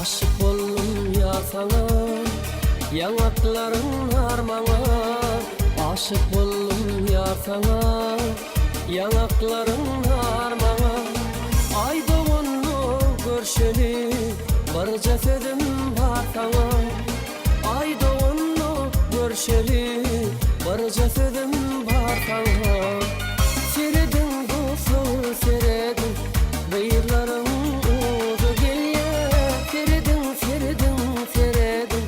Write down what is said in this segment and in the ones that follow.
Aşık boldum ya sana, yanakların armana. Aşık boldum ya sana, yanakların armana. Ay doğunu görşeli, bir cesedim var sana. Ay doğunu görşeli, bir cesedim var sana. Seredin dostum seredin, bıyırlarım uzu gelye. Seredin seredin seredin,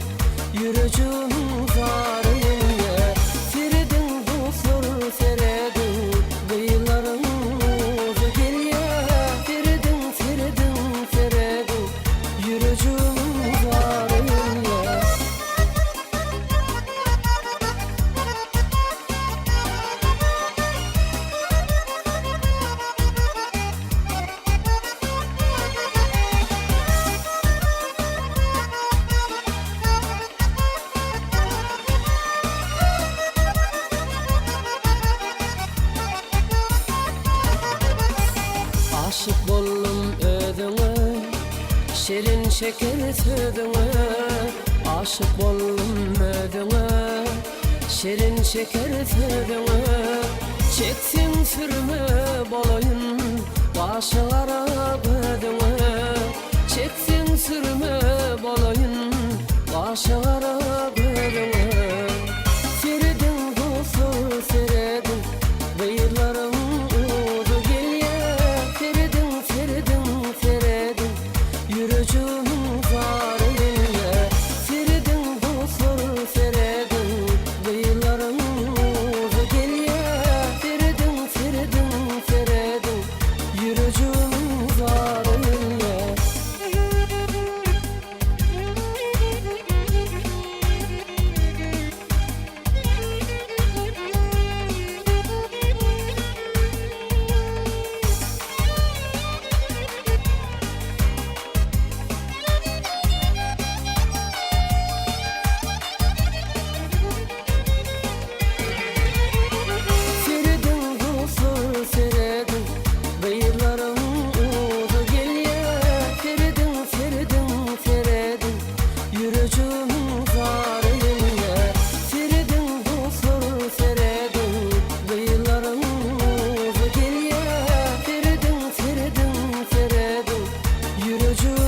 yürücüm zarıya. Seredin dostum seredin, bıyırlarım uzu gelye. Seredin seredin seredin, yürücüm zarıya. Aşık boldum ödüne, şirin şeker södüne. Aşık boldum ödüne, şirin şeker södüne. Çeksin sürme bolayın, başılara ödüne. Çeksin sürme bolayın, başılara ödüne. Seredin dostum seredin, bıyırlarım uzu gelye. Seredin seredin seredin, yürücüm zarıya. Seredin dostum seredin, bıyırlarım uzu gelye. Seredin seredin seredin, yürücüm zarıya. Seredin dostum seredin, bıyırlarım uzu gelye. Seredin seredin seredin, yürücüm zarıya. Seredin dostum seredin, bıyırlarım uzu gelye. Seredin seredin seredin, yürücüm